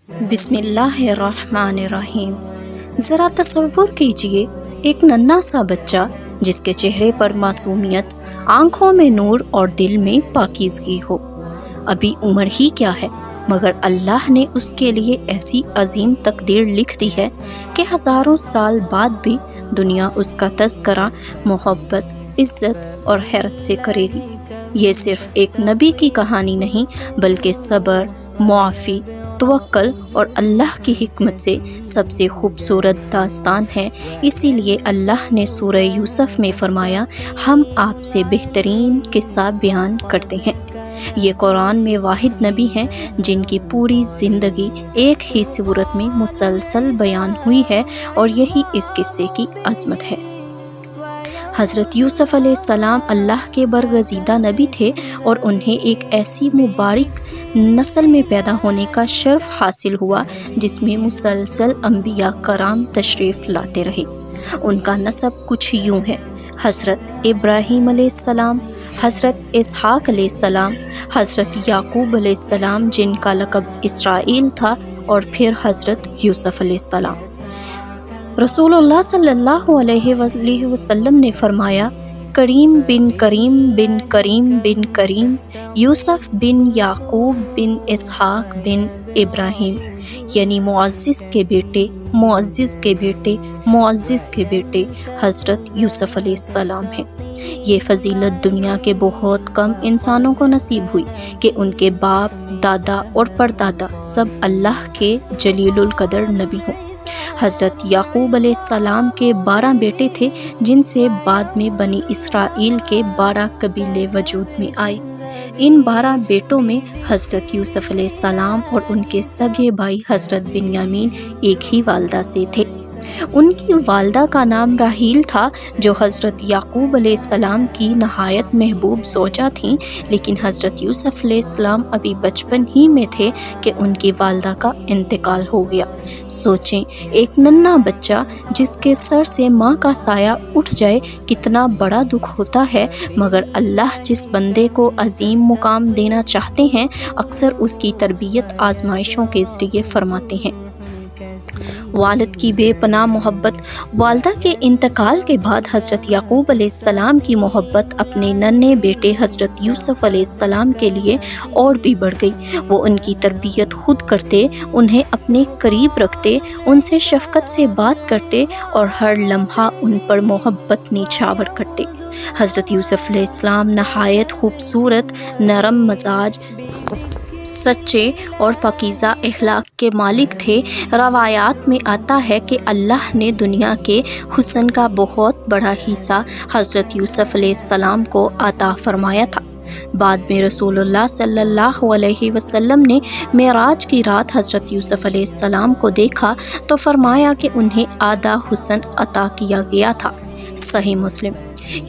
بسم اللہ الرحمن الرحیم۔ ذرا تصور کیجئے ایک ننھا سا بچہ جس کے چہرے پر معصومیت، آنکھوں میں نور اور دل میں پاکیزگی ہو۔ ابھی عمر ہی کیا ہے، مگر اللہ نے اس کے لیے ایسی عظیم تقدیر لکھ دی ہے کہ ہزاروں سال بعد بھی دنیا اس کا تذکرہ محبت، عزت اور حیرت سے کرے گی۔ یہ صرف ایک نبی کی کہانی نہیں بلکہ صبر، معافی، توکل اور اللہ کی حکمت سے سب سے خوبصورت داستان ہے۔ اسی لیے اللہ نے سورہ یوسف میں فرمایا، ہم آپ سے بہترین قصہ بیان کرتے ہیں۔ یہ قرآن میں واحد نبی ہیں جن کی پوری زندگی ایک ہی صورت میں مسلسل بیان ہوئی ہے، اور یہی اس قصے کی عظمت ہے۔ حضرت یوسف علیہ السلام اللہ کے برگزیدہ نبی تھے، اور انہیں ایک ایسی مبارک نسل میں پیدا ہونے کا شرف حاصل ہوا جس میں مسلسل انبیاء کرام تشریف لاتے رہے۔ ان کا نسب کچھ یوں ہے: حضرت ابراہیم علیہ السلام، حضرت اسحاق علیہ السلام، حضرت یعقوب علیہ السلام جن کا لقب اسرائیل تھا، اور پھر حضرت یوسف علیہ السلام۔ رسول اللہ صلی اللہ علیہ وآلہ وسلم نے فرمایا، کریم بن کریم بن کریم بن کریم، یوسف بن یعقوب بن اسحاق بن ابراہیم، یعنی معزز کے بیٹے، معزز کے بیٹے، معزز کے بیٹے حضرت یوسف علیہ السلام ہیں۔ یہ فضیلت دنیا کے بہت کم انسانوں کو نصیب ہوئی کہ ان کے باپ، دادا اور پردادا سب اللہ کے جلیل القدر نبی ہوں۔ حضرت یعقوب علیہ السلام کے 12 بیٹے تھے، جن سے بعد میں بنی اسرائیل کے 12 قبیلے وجود میں آئے۔ ان 12 بیٹوں میں حضرت یوسف علیہ السلام اور ان کے سگے بھائی حضرت بنیامین ایک ہی والدہ سے تھے۔ ان کی والدہ کا نام راحیل تھا، جو حضرت یعقوب علیہ السلام کی نہایت محبوب زوجہ تھیں، لیکن حضرت یوسف علیہ السلام ابھی بچپن ہی میں تھے کہ ان کی والدہ کا انتقال ہو گیا۔ سوچیں، ایک ننھا بچہ جس کے سر سے ماں کا سایہ اٹھ جائے کتنا بڑا دکھ ہوتا ہے، مگر اللہ جس بندے کو عظیم مقام دینا چاہتے ہیں اکثر اس کی تربیت آزمائشوں کے ذریعے فرماتے ہیں۔ والد کی بے پناہ محبت۔ والدہ کے انتقال کے بعد حضرت یعقوب علیہ السلام کی محبت اپنے ننھے بیٹے حضرت یوسف علیہ السلام کے لیے اور بھی بڑھ گئی۔ وہ ان کی تربیت خود کرتے، انہیں اپنے قریب رکھتے، ان سے شفقت سے بات کرتے اور ہر لمحہ ان پر محبت نچھاور کرتے۔ حضرت یوسف علیہ السلام نہایت خوبصورت، نرم مزاج، سچے اور پاکیزہ اخلاق کے مالک تھے۔ روایات میں آتا ہے کہ اللہ نے دنیا کے حسن کا بہت بڑا حصہ حضرت یوسف علیہ السلام کو عطا فرمایا تھا۔ بعد میں رسول اللہ صلی اللہ علیہ وسلم نے معراج کی رات حضرت یوسف علیہ السلام کو دیکھا تو فرمایا کہ انہیں آدھا حسن عطا کیا گیا تھا۔ صحیح مسلم۔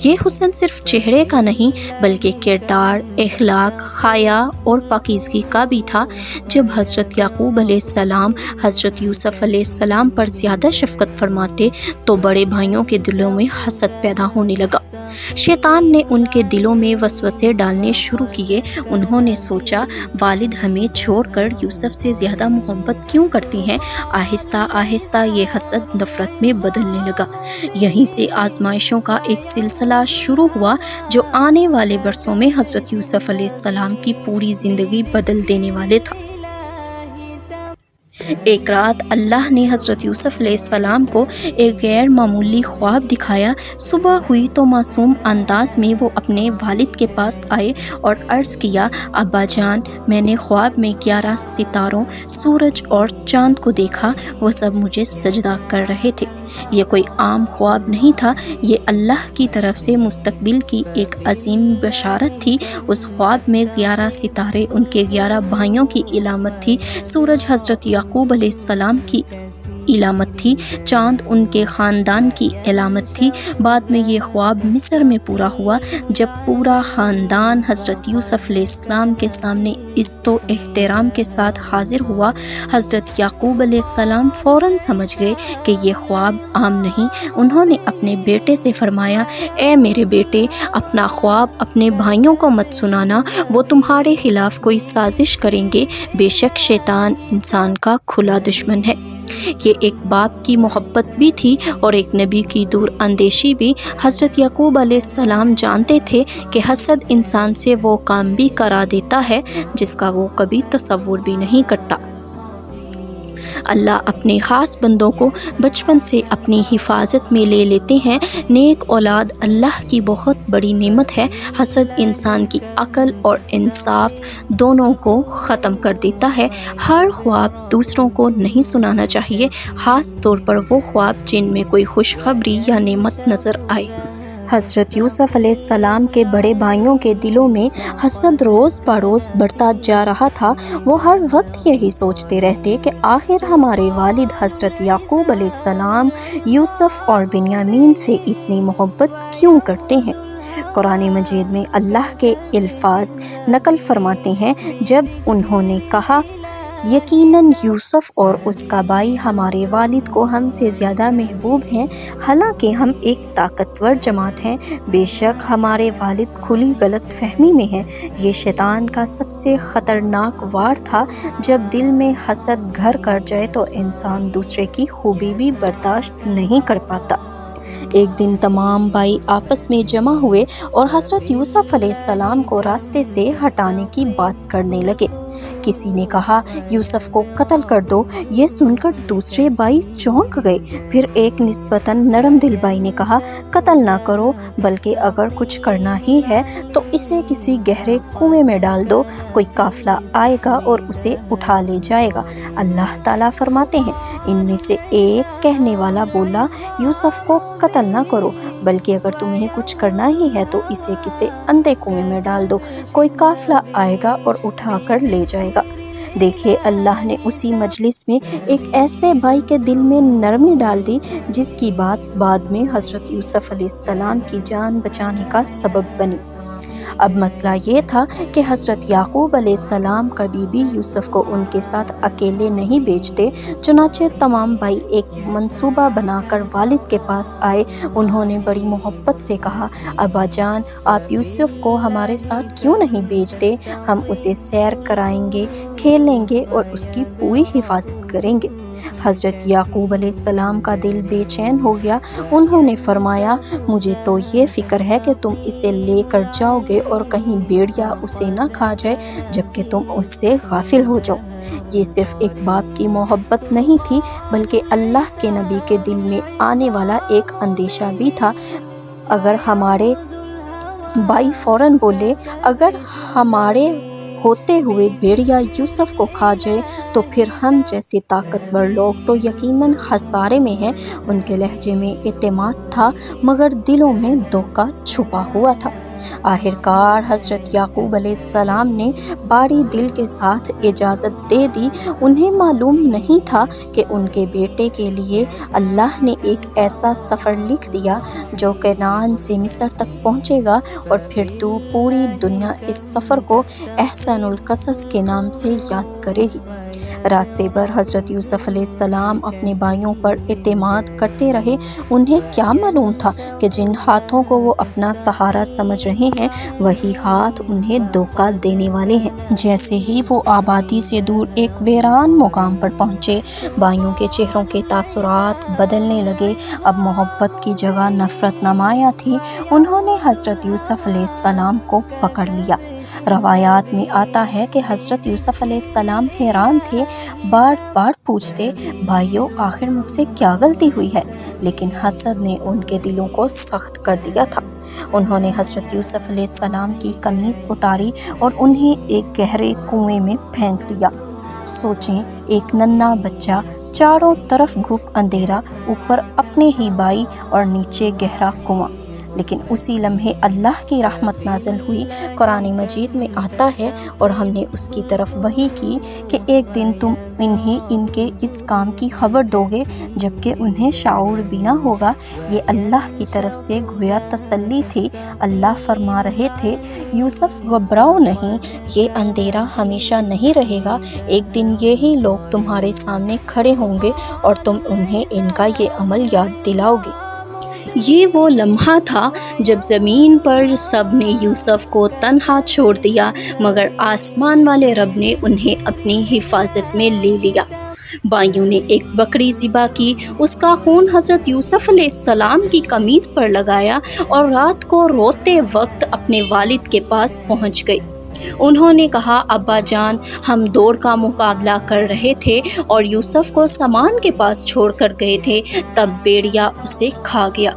یہ حسن صرف چہرے کا نہیں بلکہ کردار، اخلاق، حیا اور پاکیزگی کا بھی تھا۔ جب حضرت یعقوب علیہ السلام حضرت یوسف علیہ السلام پر زیادہ شفقت فرماتے تو بڑے بھائیوں کے دلوں میں حسد پیدا ہونے لگا۔ شیطان نے ان کے دلوں میں وسوسے ڈالنے شروع کیے۔ انہوں نے سوچا، والد ہمیں چھوڑ کر یوسف سے زیادہ محبت کیوں کرتے ہیں؟ آہستہ آہستہ یہ حسد نفرت میں بدلنے لگا۔ یہیں سے آزمائشوں کا ایک سلسلہ شروع ہوا جو آنے والے برسوں میں حضرت یوسف علیہ السلام کی پوری زندگی بدل دینے والے تھا۔ ایک رات اللہ نے حضرت یوسف علیہ السلام کو ایک غیر معمولی خواب دکھایا۔ صبح ہوئی تو معصوم انداز میں وہ اپنے والد کے پاس آئے اور عرض کیا، ابا جان، میں نے خواب میں 11 ستاروں، سورج اور چاند کو دیکھا، وہ سب مجھے سجدہ کر رہے تھے۔ یہ کوئی عام خواب نہیں تھا، یہ اللہ کی طرف سے مستقبل کی ایک عظیم بشارت تھی۔ اس خواب میں 11 ستارے ان کے 11 بھائیوں کی علامت تھی۔ سورج حضرت یعقوب علیہ السلام کی علامت تھی، چاند ان کے خاندان کی علامت تھی۔ بعد میں یہ خواب مصر میں پورا ہوا جب پورا خاندان حضرت یوسف علیہ السلام کے سامنے عزت و احترام کے ساتھ حاضر ہوا۔ حضرت یعقوب علیہ السلام فوراً سمجھ گئے کہ یہ خواب عام نہیں۔ انہوں نے اپنے بیٹے سے فرمایا، اے میرے بیٹے، اپنا خواب اپنے بھائیوں کو مت سنانا، وہ تمہارے خلاف کوئی سازش کریں گے۔ بے شک شیطان انسان کا کھلا دشمن ہے۔ یہ ایک باپ کی محبت بھی تھی اور ایک نبی کی دور اندیشی بھی۔ حضرت یعقوب علیہ السلام جانتے تھے کہ حسد انسان سے وہ کام بھی کرا دیتا ہے جس کا وہ کبھی تصور بھی نہیں کرتا۔ اللہ اپنے خاص بندوں کو بچپن سے اپنی حفاظت میں لے لیتے ہیں۔ نیک اولاد اللہ کی بہت بڑی نعمت ہے۔ حسد انسان کی عقل اور انصاف دونوں کو ختم کر دیتا ہے۔ ہر خواب دوسروں کو نہیں سنانا چاہیے، خاص طور پر وہ خواب جن میں کوئی خوشخبری یا نعمت نظر آئے۔ حضرت یوسف علیہ السلام کے بڑے بھائیوں کے دلوں میں حسد روز بروز بڑھتا جا رہا تھا۔ وہ ہر وقت یہی سوچتے رہتے کہ آخر ہمارے والد حضرت یعقوب علیہ السلام یوسف اور بنیامین سے اتنی محبت کیوں کرتے ہیں۔ قرآن مجید میں اللہ کے الفاظ نقل فرماتے ہیں، جب انہوں نے کہا، یقیناً یوسف اور اس کا بھائی ہمارے والد کو ہم سے زیادہ محبوب ہیں، حالانکہ ہم ایک طاقتور جماعت ہیں۔ بے شک ہمارے والد کھلی غلط فہمی میں ہیں۔ یہ شیطان کا سب سے خطرناک وار تھا۔ جب دل میں حسد گھر کر جائے تو انسان دوسرے کی خوبی بھی برداشت نہیں کر پاتا۔ ایک دن تمام بھائی آپس میں جمع ہوئے اور حضرت یوسف علیہ السلام کو راستے سے ہٹانے کی بات کرنے لگے۔ کسی نے کہا، یوسف کو قتل کر دو۔ یہ سن کر دوسرے بھائی چونک گئے۔ پھر ایک نسبتاً نرم دل بھائی نے کہا، قتل نہ کرو، بلکہ اگر کچھ کرنا ہی ہے تو اسے کسی گہرے کنویں میں ڈال دو، کوئی قافلہ آئے گا اور اسے اٹھا لے جائے گا۔ اللہ تعالیٰ فرماتے ہیں، ان میں سے ایک کہنے والا بولا، یوسف کو قتل نہ کرو، بلکہ اگر تمہیں کچھ کرنا ہی ہے تو اسے کسی اندھے کنویں میں ڈال دو، کوئی قافلہ آئے گا اور اٹھا کر لے جائے گا۔ دیکھیے، اللہ نے اسی مجلس میں ایک ایسے بھائی کے دل میں نرمی ڈال دی جس کی بات بعد میں حضرت یوسف علیہ السلام کی جان بچانے کا سبب بنی۔ اب مسئلہ یہ تھا کہ حضرت یعقوب علیہ السلام کبھی بھی یوسف کو ان کے ساتھ اکیلے نہیں بھیجتے۔ چنانچہ تمام بھائی ایک منصوبہ بنا کر والد کے پاس آئے۔ انہوں نے بڑی محبت سے کہا، ابا جان، آپ یوسف کو ہمارے ساتھ کیوں نہیں بھیجتے؟ ہم اسے سیر کرائیں گے، کھیلیں گے اور اس کی پوری حفاظت کریں گے۔ حضرت یعقوب علیہ السلام کا دل بے چین ہو گیا۔ انہوں نے فرمایا، مجھے تو یہ فکر ہے کہ تم اسے لے کر جاؤ گے اور کہیں بھیڑیا اسے نہ کھا جائے جبکہ تم اس سے غافل ہو جاؤ۔ یہ صرف ایک باپ کی محبت نہیں تھی، بلکہ اللہ کے نبی کے دل میں آنے والا ایک اندیشہ بھی تھا۔ اگر ہمارے بھائی فوراً بولے، اگر ہمارے ہوتے ہوئے بھیڑیا یوسف کو کھا جائے تو پھر ہم جیسے طاقتور لوگ تو یقیناً خسارے میں ہیں۔ ان کے لہجے میں اعتماد تھا مگر دلوں میں دھوکہ چھپا ہوا تھا۔ آخرکار حضرت یعقوب علیہ السلام نے باری دل کے ساتھ اجازت دے دی۔ انہیں معلوم نہیں تھا کہ ان کے بیٹے کے لیے اللہ نے ایک ایسا سفر لکھ دیا جو کنعان سے مصر تک پہنچے گا، اور پھر تو پوری دنیا اس سفر کو احسن القصص کے نام سے یاد کرے گی۔ راستے پر حضرت یوسف علیہ السلام اپنے بھائیوں پر اعتماد کرتے رہے۔ انہیں کیا معلوم تھا کہ جن ہاتھوں کو وہ اپنا سہارا سمجھ رہے ہیں وہی ہاتھ انہیں دھوکہ دینے والے ہیں۔ جیسے ہی وہ آبادی سے دور ایک ویران مقام پر پہنچے، بھائیوں کے چہروں کے تاثرات بدلنے لگے۔ اب محبت کی جگہ نفرت نمایاں تھی۔ انہوں نے حضرت یوسف علیہ السلام کو پکڑ لیا۔ روایات میں آتا ہے کہ حضرت یوسف علیہ السلام حیران تھے، بار بار پوچھتے، بھائیو آخر مجھ سے کیا غلطی ہوئی ہے؟ لیکن حسد نے ان کے دلوں کو سخت کر دیا تھا۔ انہوں نے حضرت یوسف علیہ السلام کی قمیض اتاری اور انہیں ایک گہرے کنویں میں پھینک دیا۔ سوچیں، ایک ننھا بچہ، چاروں طرف گھپ اندھیرا، اوپر اپنے ہی بھائی اور نیچے گہرا کنواں۔ لیکن اسی لمحے اللہ کی رحمت نازل ہوئی۔ قرآن مجید میں آتا ہے اور ہم نے اس کی طرف وحی کی کہ ایک دن تم انہیں ان کے اس کام کی خبر دو گے جبکہ انہیں شعور بھی نہ ہوگا۔ یہ اللہ کی طرف سے گویا تسلی تھی۔ اللہ فرما رہے تھے یوسف گھبراؤ نہیں، یہ اندھیرا ہمیشہ نہیں رہے گا، ایک دن یہی لوگ تمہارے سامنے کھڑے ہوں گے اور تم انہیں ان کا یہ عمل یاد دلاؤ گے۔ یہ وہ لمحہ تھا جب زمین پر سب نے یوسف کو تنہا چھوڑ دیا، مگر آسمان والے رب نے انہیں اپنی حفاظت میں لے لیا۔ بائیوں نے ایک بکری ذبح کی، اس کا خون حضرت یوسف علیہ السلام کی قمیص پر لگایا اور رات کو روتے وقت اپنے والد کے پاس پہنچ گئی۔ انہوں نے کہا ابا جان، ہم دوڑ کا مقابلہ کر رہے تھے اور یوسف کو سامان کے پاس چھوڑ کر گئے تھے، تب بھیڑیا اسے کھا گیا۔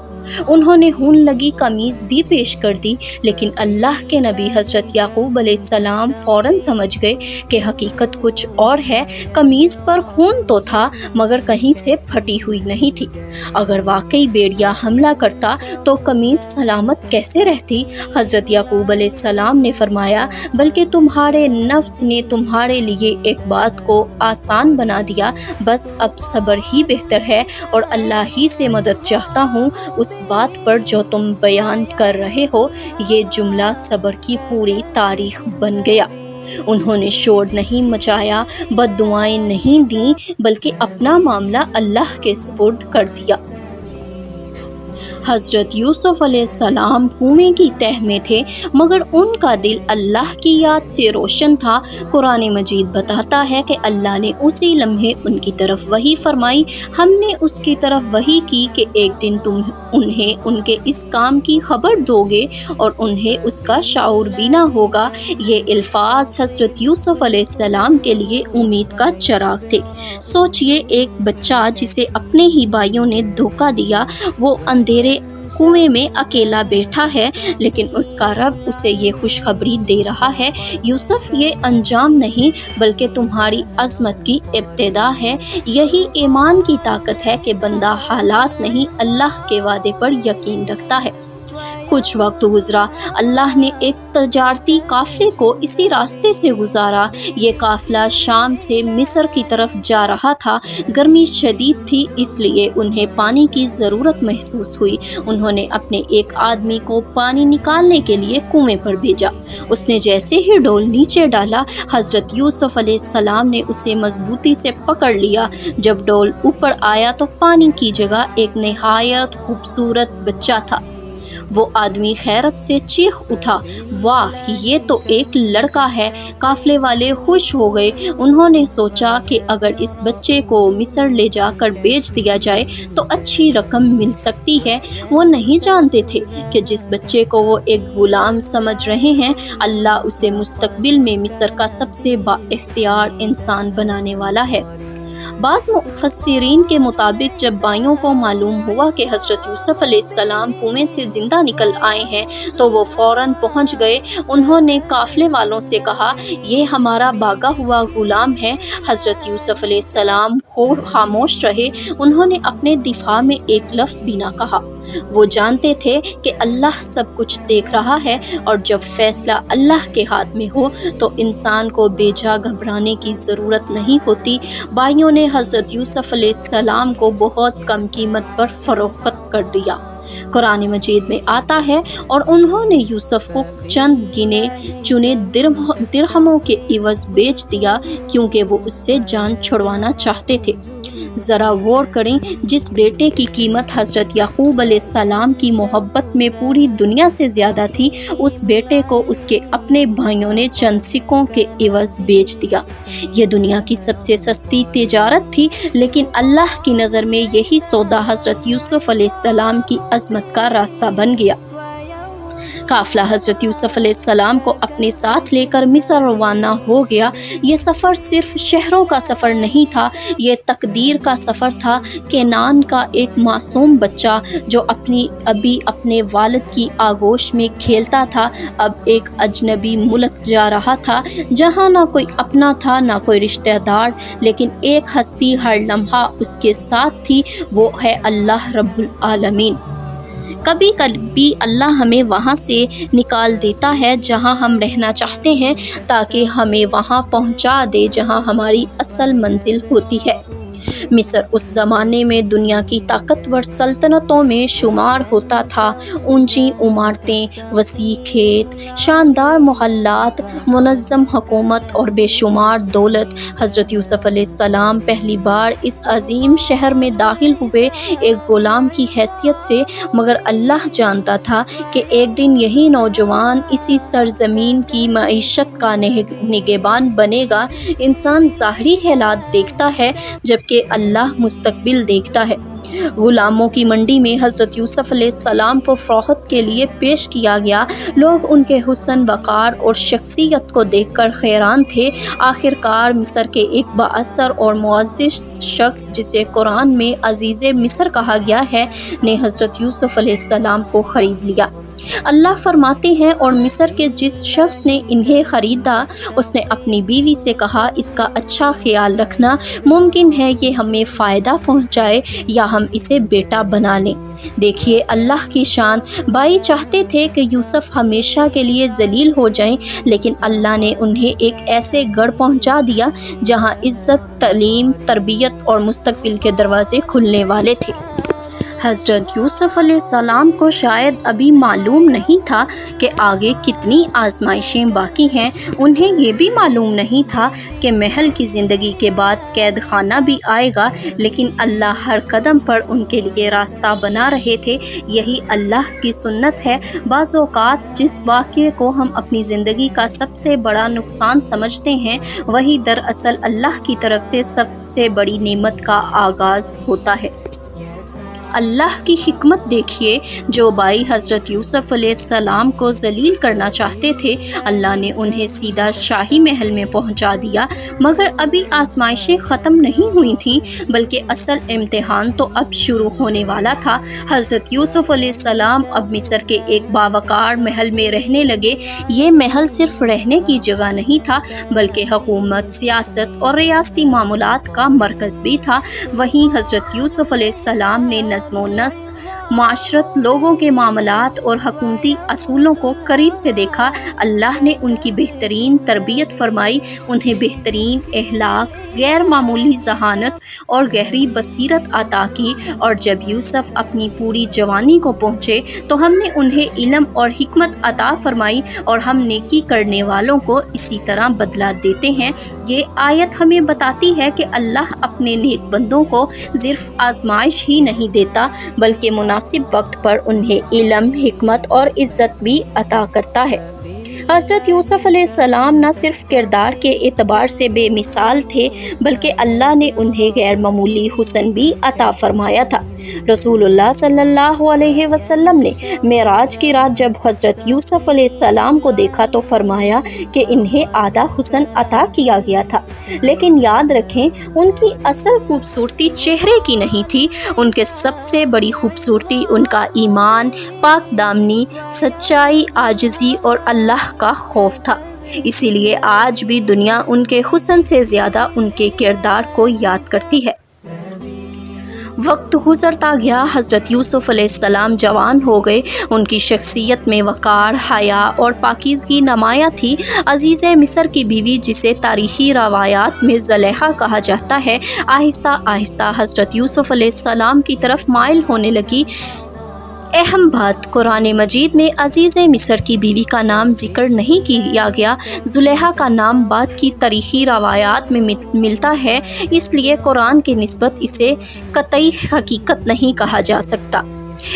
انہوں نے خون لگی قمیص بھی پیش کر دی، لیکن اللہ کے نبی حضرت یعقوب علیہ السلام فوراً سمجھ گئے کہ حقیقت کچھ اور ہے۔ قمیص پر خون تو تھا مگر کہیں سے پھٹی ہوئی نہیں تھی۔ اگر واقعی بھیڑیا حملہ کرتا تو قمیص سلامت کیسے رہتی؟ حضرت یعقوب علیہ السلام نے فرمایا بلکہ تمہارے نفس نے تمہارے لیے ایک بات کو آسان بنا دیا، بس اب صبر ہی بہتر ہے اور اللہ ہی سے مدد چاہتا ہوں اس بات پر جو تم بیان کر رہے ہو۔ یہ جملہ صبر کی پوری تاریخ بن گیا۔ انہوں نے شور نہیں مچایا، بد دعائیں نہیں دیں، بلکہ اپنا معاملہ اللہ کے سپرد کر دیا۔ حضرت یوسف علیہ السلام کنویں کی تہہ میں تھے مگر ان کا دل اللہ کی یاد سے روشن تھا۔ قرآن مجید بتاتا ہے کہ اللہ نے اسی لمحے ان کی طرف وحی فرمائی، ہم نے اس کی طرف وحی کی کہ ایک دن تم انہیں ان کے اس کام کی خبر دو گے اور انہیں اس کا شعور بھی نہ ہوگا۔ یہ الفاظ حضرت یوسف علیہ السلام کے لیے امید کا چراغ تھے۔ سوچئے ایک بچہ جسے اپنے ہی بھائیوں نے دھوکہ دیا، وہ اندھیرے کنویں میں اکیلا بیٹھا ہے، لیکن اس کا رب اسے یہ خوشخبری دے رہا ہے یوسف یہ انجام نہیں بلکہ تمہاری عظمت کی ابتدا ہے۔ یہی ایمان کی طاقت ہے کہ بندہ حالات نہیں اللہ کے وعدے پر یقین رکھتا ہے۔ کچھ وقت گزرا، اللہ نے ایک تجارتی قافلے کو اسی راستے سے گزارا۔ یہ قافلہ شام سے مصر کی طرف جا رہا تھا۔ گرمی شدید تھی اس لیے انہیں پانی کی ضرورت محسوس ہوئی۔ انہوں نے اپنے ایک آدمی کو پانی نکالنے کے لیے کنویں پر بھیجا۔ اس نے جیسے ہی ڈول نیچے ڈالا، حضرت یوسف علیہ السلام نے اسے مضبوطی سے پکڑ لیا۔ جب ڈول اوپر آیا تو پانی کی جگہ ایک نہایت خوبصورت بچہ تھا۔ وہ آدمی حیرت سے چیخ اٹھا، واہ، یہ تو ایک لڑکا ہے۔ قافلے والے خوش ہو گئے۔ انہوں نے سوچا کہ اگر اس بچے کو مصر لے جا کر بیچ دیا جائے تو اچھی رقم مل سکتی ہے۔ وہ نہیں جانتے تھے کہ جس بچے کو وہ ایک غلام سمجھ رہے ہیں، اللہ اسے مستقبل میں مصر کا سب سے با اختیار انسان بنانے والا ہے۔ بعض مفسرین کے مطابق جب بھائیوں کو معلوم ہوا کہ حضرت یوسف علیہ السلام کنویں سے زندہ نکل آئے ہیں تو وہ فوراً پہنچ گئے۔ انہوں نے قافلے والوں سے کہا، یہ ہمارا بھاگا ہوا غلام ہے۔ حضرت یوسف علیہ السلام خاموش رہے۔ انہوں نے اپنے دفاع میں ایک لفظ بھی نہ کہا۔ وہ جانتے تھے کہ اللہ سب کچھ دیکھ رہا ہے اور جب فیصلہ اللہ کے ہاتھ میں ہو تو انسان کو بے جا گھبرانے کی ضرورت نہیں ہوتی۔ بھائیوں نے حضرت یوسف علیہ السلام کو بہت کم قیمت پر فروخت کر دیا۔ قرآن مجید میں آتا ہے اور انہوں نے یوسف کو چند گنے چنے درہموں کے عوض بیچ دیا کیونکہ وہ اس سے جان چھڑوانا چاہتے تھے۔ ذرا غور کریں، جس بیٹے کی قیمت حضرت یعقوب علیہ السلام کی محبت میں پوری دنیا سے زیادہ تھی، اس بیٹے کو اس کے اپنے بھائیوں نے چند سکوں کے عوض بیچ دیا۔ یہ دنیا کی سب سے سستی تجارت تھی، لیکن اللہ کی نظر میں یہی سودا حضرت یوسف علیہ السلام کی عظمت کا راستہ بن گیا۔ قافلہ حضرت یوسف علیہ السلام کو اپنے ساتھ لے کر مصر روانہ ہو گیا۔ یہ سفر صرف شہروں کا سفر نہیں تھا، یہ تقدیر کا سفر تھا۔ کینان کا ایک معصوم بچہ جو ابھی اپنے والد کی آغوش میں کھیلتا تھا، اب ایک اجنبی ملک جا رہا تھا جہاں نہ کوئی اپنا تھا نہ کوئی رشتہ دار، لیکن ایک ہستی ہر لمحہ اس کے ساتھ تھی، وہ ہے اللہ رب العالمین۔ کبھی کبھی اللہ ہمیں وہاں سے نکال دیتا ہے جہاں ہم رہنا چاہتے ہیں تاکہ ہمیں وہاں پہنچا دے جہاں ہماری اصل منزل ہوتی ہے۔ مصر اس زمانے میں دنیا کی طاقتور سلطنتوں میں شمار ہوتا تھا۔ اونچی عمارتیں، وسیع کھیت، شاندار محلات، منظم حکومت اور بے شمار دولت۔ حضرت یوسف علیہ السلام پہلی بار اس عظیم شہر میں داخل ہوئے ایک غلام کی حیثیت سے، مگر اللہ جانتا تھا کہ ایک دن یہی نوجوان اسی سرزمین کی معیشت کا نگہبان بنے گا۔ انسان ظاہری حالات دیکھتا ہے جبکہ اللہ مستقبل دیکھتا ہے۔ غلاموں کی منڈی میں حضرت یوسف علیہ السلام کو فروخت کے لیے پیش کیا گیا۔ لوگ ان کے حسن، وقار اور شخصیت کو دیکھ کر حیران تھے۔ آخر کار مصر کے ایک بااثر اور معزز شخص جسے قرآن میں عزیز مصر کہا گیا ہے نے حضرت یوسف علیہ السلام کو خرید لیا۔ اللہ فرماتے ہیں، اور مصر کے جس شخص نے انہیں خریدا اس نے اپنی بیوی سے کہا، اس کا اچھا خیال رکھنا، ممکن ہے یہ ہمیں فائدہ پہنچائے یا ہم اسے بیٹا بنا لیں۔ دیکھیے اللہ کی شان۔ بھائی چاہتے تھے کہ یوسف ہمیشہ کے لیے ذلیل ہو جائیں، لیکن اللہ نے انہیں ایک ایسے گڑھ پہنچا دیا جہاں عزت، تعلیم، تربیت اور مستقبل کے دروازے کھلنے والے تھے۔ حضرت یوسف علیہ السلام کو شاید ابھی معلوم نہیں تھا کہ آگے کتنی آزمائشیں باقی ہیں۔ انہیں یہ بھی معلوم نہیں تھا کہ محل کی زندگی کے بعد قید خانہ بھی آئے گا، لیکن اللہ ہر قدم پر ان کے لیے راستہ بنا رہے تھے۔ یہی اللہ کی سنت ہے۔ بعض اوقات جس واقعے کو ہم اپنی زندگی کا سب سے بڑا نقصان سمجھتے ہیں، وہی دراصل اللہ کی طرف سے سب سے بڑی نعمت کا آغاز ہوتا ہے۔ اللہ کی حکمت دیکھیے۔ جو بھائی حضرت یوسف علیہ السلام کو ذلیل کرنا چاہتے تھے، اللہ نے انہیں سیدھا شاہی محل میں پہنچا دیا۔ مگر ابھی آزمائشیں ختم نہیں ہوئی تھیں، بلکہ اصل امتحان تو اب شروع ہونے والا تھا۔ حضرت یوسف علیہ السلام اب مصر کے ایک باوقار محل میں رہنے لگے۔ یہ محل صرف رہنے کی جگہ نہیں تھا، بلکہ حکومت، سیاست اور ریاستی معاملات کا مرکز بھی تھا۔ وہیں حضرت یوسف علیہ السلام نے نظم و نسق، معاشرت، لوگوں کے معاملات اور حکومتی اصولوں کو قریب سے دیکھا۔ اللہ نے ان کی بہترین تربیت فرمائی، انہیں بہترین اخلاق، غیر معمولی ذہانت اور گہری بصیرت عطا کی، اور جب یوسف اپنی پوری جوانی کو پہنچے تو ہم نے انہیں علم اور حکمت عطا فرمائی، اور ہم نیکی کرنے والوں کو اسی طرح بدلہ دیتے ہیں۔ یہ آیت ہمیں بتاتی ہے کہ اللہ اپنے نیک بندوں کو صرف آزمائش ہی نہیں دیتا، بلکہ مناسب وقت پر انہیں علم، حکمت اور عزت بھی عطا کرتا ہے۔ حضرت یوسف علیہ السلام نہ صرف کردار کے اعتبار سے بے مثال تھے، بلکہ اللہ نے انہیں غیر معمولی حسن بھی عطا فرمایا تھا۔ رسول اللہ صلی اللہ علیہ وسلم نے معراج کی رات جب حضرت یوسف علیہ السلام کو دیکھا تو فرمایا کہ انہیں آدھا حسن عطا کیا گیا تھا، لیکن یاد رکھیں ان کی اصل خوبصورتی چہرے کی نہیں تھی۔ ان کے سب سے بڑی خوبصورتی ان کا ایمان، پاک دامنی، سچائی، عاجزی اور اللہ کا خوف تھا۔ اسی لیے آج بھی دنیا ان کے حسن سے زیادہ ان کے کردار کو یاد کرتی ہے۔ وقت گزرتا گیا، حضرت یوسف علیہ السلام جوان ہو گئے۔ ان کی شخصیت میں وقار، حیا اور پاکیزگی نمایاں تھی۔ عزیز مصر کی بیوی، جسے تاریخی روایات میں زلیخا کہا جاتا ہے، آہستہ آہستہ حضرت یوسف علیہ السلام کی طرف مائل ہونے لگی۔ اہم بات، قرآن مجید میں عزیز مصر کی بیوی کا نام ذکر نہیں کیا گیا۔ زلیخا کا نام بعد کی تاریخی روایات میں ملتا ہے، اس لیے قرآن کی نسبت اسے قطعی حقیقت نہیں کہا جا سکتا۔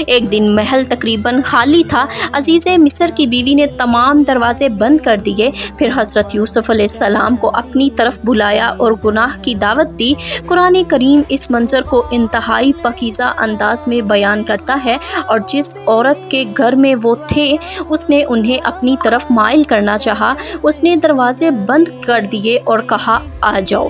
ایک دن محل تقریباً خالی تھا۔ عزیز مصر کی بیوی نے تمام دروازے بند کر دیے، پھر حضرت یوسف علیہ السلام کو اپنی طرف بلایا اور گناہ کی دعوت دی۔ قرآن کریم اس منظر کو انتہائی پاکیزہ انداز میں بیان کرتا ہے، اور جس عورت کے گھر میں وہ تھے اس نے انہیں اپنی طرف مائل کرنا چاہا۔ اس نے دروازے بند کر دیے اور کہا، آ جاؤ۔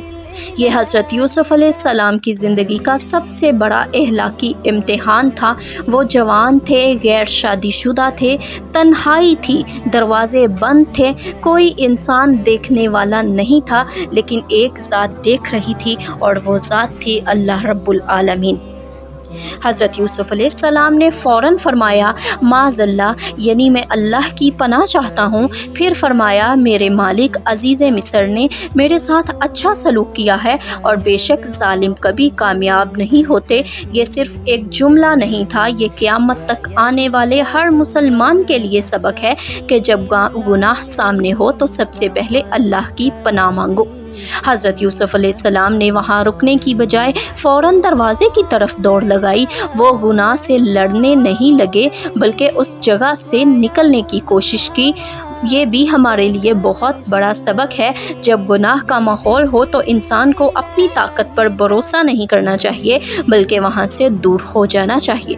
یہ حضرت یوسف علیہ السلام کی زندگی کا سب سے بڑا اخلاقی امتحان تھا۔ وہ جوان تھے، غیر شادی شدہ تھے، تنہائی تھی، دروازے بند تھے، کوئی انسان دیکھنے والا نہیں تھا، لیکن ایک ذات دیکھ رہی تھی، اور وہ ذات تھی اللہ رب العالمین۔ حضرت یوسف علیہ السلام نے فوراً فرمایا معاذ اللہ، یعنی میں اللہ کی پناہ چاہتا ہوں۔ پھر فرمایا میرے مالک عزیز مصر نے میرے ساتھ اچھا سلوک کیا ہے، اور بے شک ظالم کبھی کامیاب نہیں ہوتے۔ یہ صرف ایک جملہ نہیں تھا، یہ قیامت تک آنے والے ہر مسلمان کے لیے سبق ہے کہ جب گناہ سامنے ہو تو سب سے پہلے اللہ کی پناہ مانگو۔ حضرت یوسف علیہ السلام نے وہاں رکنے کی بجائے فوراً دروازے کی طرف دوڑ لگائی۔ وہ گناہ سے لڑنے نہیں لگے بلکہ اس جگہ سے نکلنے کی کوشش کی۔ یہ بھی ہمارے لیے بہت بڑا سبق ہے، جب گناہ کا ماحول ہو تو انسان کو اپنی طاقت پر بھروسہ نہیں کرنا چاہیے بلکہ وہاں سے دور ہو جانا چاہیے۔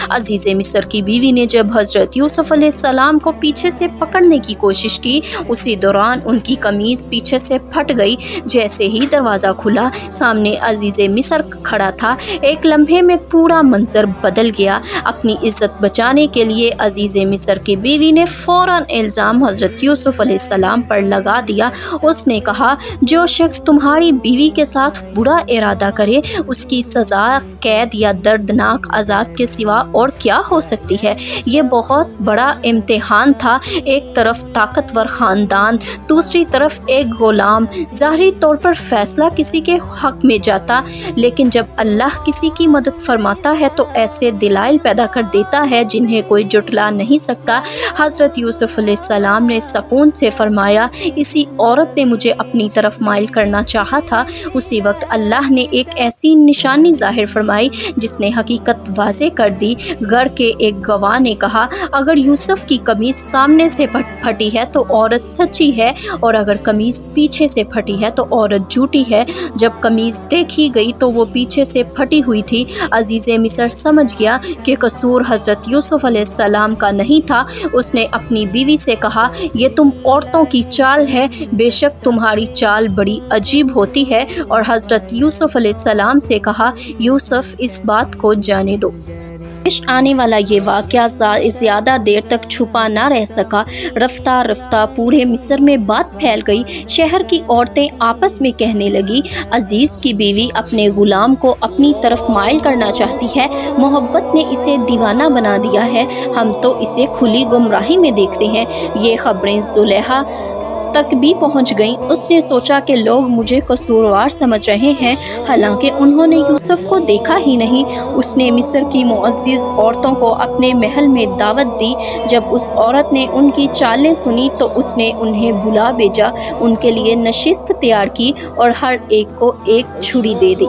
عزیز مصر کی بیوی نے جب حضرت یوسف علیہ السلام کو پیچھے سے پکڑنے کی کوشش کی، اسی دوران ان کی قمیض پیچھے سے پھٹ گئی۔ جیسے ہی دروازہ کھلا، سامنے عزیز مصر کھڑا تھا۔ ایک لمحے میں پورا منظر بدل گیا۔ اپنی عزت بچانے کے لیے عزیز مصر کی بیوی نے فوراً الزام حضرت یوسف علیہ السلام پر لگا دیا۔ اس نے کہا جو شخص تمہاری بیوی کے ساتھ برا ارادہ کرے، اس کی سزا قید یا دردناک عذاب کے سوا اور کیا ہو سکتی ہے۔ یہ بہت بڑا امتحان تھا، ایک طرف طاقتور خاندان، دوسری طرف ایک غلام۔ ظاہری طور پر فیصلہ کسی کے حق میں جاتا، لیکن جب اللہ کسی کی مدد فرماتا ہے تو ایسے دلائل پیدا کر دیتا ہے جنہیں کوئی جھٹلا نہیں سکتا۔ حضرت یوسف علیہ السلام نے سکون سے فرمایا اسی عورت نے مجھے اپنی طرف مائل کرنا چاہا تھا۔ اسی وقت اللہ نے ایک ایسی نشانی ظاہر فرمائی جس نے حقیقت واضح کر دی۔ گھر کے ایک گواہ نے کہا اگر یوسف کی قمیض سامنے سے پھٹی ہے تو عورت سچی ہے، اور اگر قمیض پیچھے سے پھٹی ہے تو عورت جھوٹی ہے۔ جب قمیض دیکھی گئی تو وہ پیچھے سے پھٹی ہوئی تھی۔ عزیز مصر سمجھ گیا کہ قصور حضرت یوسف علیہ السلام کا نہیں تھا۔ اس نے اپنی بیوی سے کہا یہ تم عورتوں کی چال ہے، بے شک تمہاری چال بڑی عجیب ہوتی ہے، اور حضرت یوسف علیہ السلام سے کہا یوسف اس بات کو جانے دو۔ پیش آنے والا یہ واقعہ زیادہ دیر تک چھپا نہ رہ سکا۔ رفتہ رفتہ پورے مصر میں بات پھیل گئی۔ شہر کی عورتیں آپس میں کہنے لگی عزیز کی بیوی اپنے غلام کو اپنی طرف مائل کرنا چاہتی ہے، محبت نے اسے دیوانہ بنا دیا ہے، ہم تو اسے کھلی گمراہی میں دیکھتے ہیں۔ یہ خبریں زلیخا تک بھی پہنچ گئیں۔ اس نے سوچا کہ لوگ مجھے قصوروار سمجھ رہے ہیں، حالانکہ انہوں نے یوسف کو دیکھا ہی نہیں۔ اس نے مصر کی معزز عورتوں کو اپنے محل میں دعوت دی۔ جب اس عورت نے ان کی چالیں سنی تو اس نے انہیں بلا بھیجا، ان کے لیے نشست تیار کی اور ہر ایک کو ایک چھری دے دی۔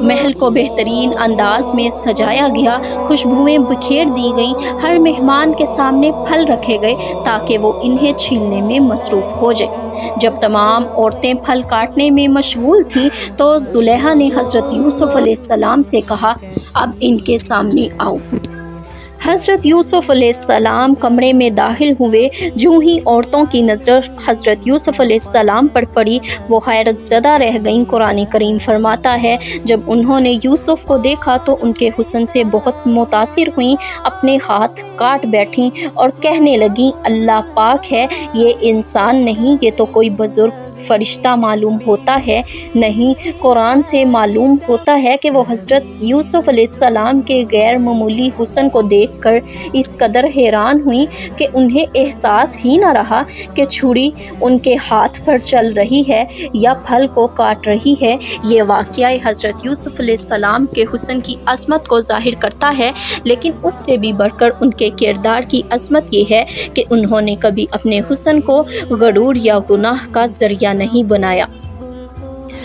محل کو بہترین انداز میں سجایا گیا، خوشبوئیں بکھیر دی گئیں، ہر مہمان کے سامنے پھل رکھے گئے تاکہ وہ انہیں چھیلنے میں مصروف ہو جائے۔ جب تمام عورتیں پھل کاٹنے میں مشغول تھیں تو زلیخا نے حضرت یوسف علیہ السلام سے کہا اب ان کے سامنے آؤ۔ حضرت یوسف علیہ السلام کمرے میں داخل ہوئے۔ جوں ہی عورتوں کی نظر حضرت یوسف علیہ السلام پر پڑی وہ حیرت زدہ رہ گئیں۔ قرآن کریم فرماتا ہے جب انہوں نے یوسف کو دیکھا تو ان کے حسن سے بہت متاثر ہوئیں، اپنے ہاتھ کاٹ بیٹھیں اور کہنے لگیں اللہ پاک ہے، یہ انسان نہیں، یہ تو کوئی بزرگ فرشتہ معلوم ہوتا ہے۔ نہیں، قرآن سے معلوم ہوتا ہے کہ وہ حضرت یوسف علیہ السلام کے غیر معمولی حسن کو دیکھ کر اس قدر حیران ہوئیں کہ انہیں احساس ہی نہ رہا کہ چھری ان کے ہاتھ پر چل رہی ہے یا پھل کو کاٹ رہی ہے۔ یہ واقعہ حضرت یوسف علیہ السلام کے حسن کی عظمت کو ظاہر کرتا ہے، لیکن اس سے بھی بڑھ کر ان کے کردار کی عظمت یہ ہے کہ انہوں نے کبھی اپنے حسن کو غرور یا گناہ کا ذریعہ نہیں بنایا۔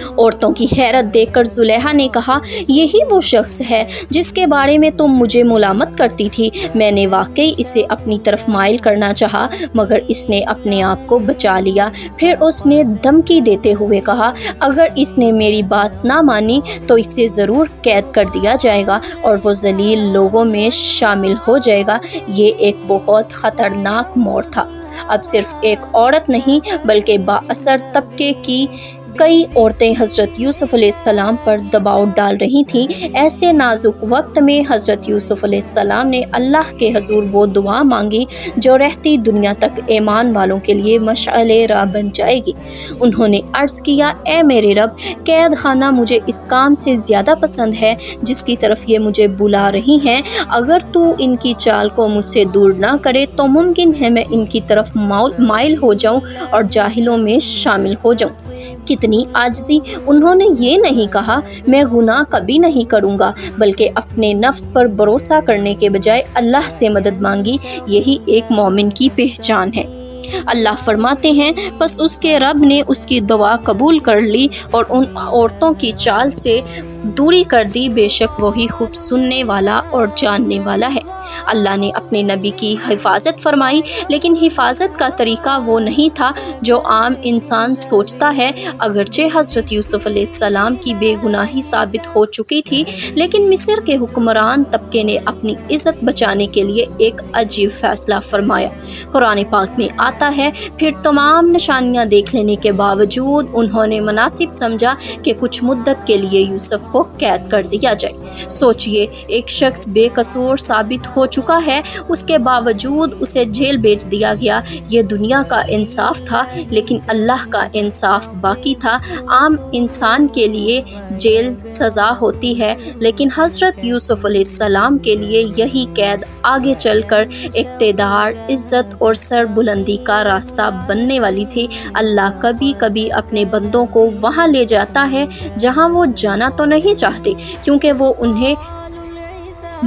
عورتوں کی حیرت دیکھ کر زلیخا نے کہا یہی وہ شخص ہے جس کے بارے میں تم مجھے ملامت کرتی تھی، میں نے واقعی اسے اپنی طرف مائل کرنا چاہا مگر اس نے اپنے آپ کو بچا لیا۔ پھر اس نے دھمکی دیتے ہوئے کہا اگر اس نے میری بات نہ مانی تو اسے ضرور قید کر دیا جائے گا اور وہ ذلیل لوگوں میں شامل ہو جائے گا۔ یہ ایک بہت خطرناک موڑ تھا۔ اب صرف ایک عورت نہیں بلکہ بااثر طبقے کی کئی عورتیں حضرت یوسف علیہ السلام پر دباؤ ڈال رہی تھیں۔ ایسے نازک وقت میں حضرت یوسف علیہ السلام نے اللہ کے حضور وہ دعا مانگی جو رہتی دنیا تک ایمان والوں کے لیے مشعل راہ بن جائے گی۔ انہوں نے عرض کیا، اے میرے رب، قید خانہ مجھے اس کام سے زیادہ پسند ہے جس کی طرف یہ مجھے بلا رہی ہیں۔ اگر تو ان کی چال کو مجھ سے دور نہ کرے تو ممکن ہے میں ان کی طرف مائل ہو جاؤں اور جاہلوں میں شامل ہو جاؤں۔ کتنی عاجزی! انہوں نے یہ نہیں کہا میں گناہ کبھی نہیں کروں گا، بلکہ اپنے نفس پر بھروسہ کرنے کے بجائے اللہ سے مدد مانگی۔ یہی ایک مومن کی پہچان ہے۔ اللہ فرماتے ہیں، پس اس کے رب نے اس کی دعا قبول کر لی اور ان عورتوں کی چال سے دوری کر دی، بے شک وہی خوب سننے والا اور جاننے والا ہے۔ اللہ نے اپنے نبی کی حفاظت فرمائی، لیکن حفاظت کا طریقہ وہ نہیں تھا جو عام انسان سوچتا ہے۔ اگرچہ حضرت یوسف علیہ السلام کی بے گناہی ثابت ہو چکی تھی، لیکن مصر کے حکمران طبقے نے اپنی عزت بچانے کے لیے ایک عجیب فیصلہ فرمایا۔ قرآن پاک میں آتا ہے، پھر تمام نشانیاں دیکھ لینے کے باوجود انہوں نے مناسب سمجھا کہ کچھ مدت کے لیے یوسف کو قید کر دیا جائے۔ سوچئے، ایک شخص بے قصور ثابت ہو چکا ہے، اس کے باوجود اسے جیل بھیج دیا گیا۔ یہ دنیا کا انصاف تھا، لیکن اللہ کا انصاف باقی تھا۔ عام انسان کے لیے جیل سزا ہوتی ہے، لیکن حضرت یوسف علیہ السلام کے لیے یہی قید آگے چل کر اقتدار، عزت اور سربلندی کا راستہ بننے والی تھی۔ اللہ کبھی کبھی اپنے بندوں کو وہاں لے جاتا ہے جہاں وہ جانا تو نہیں چاہتے، کیونکہ وہ انہیں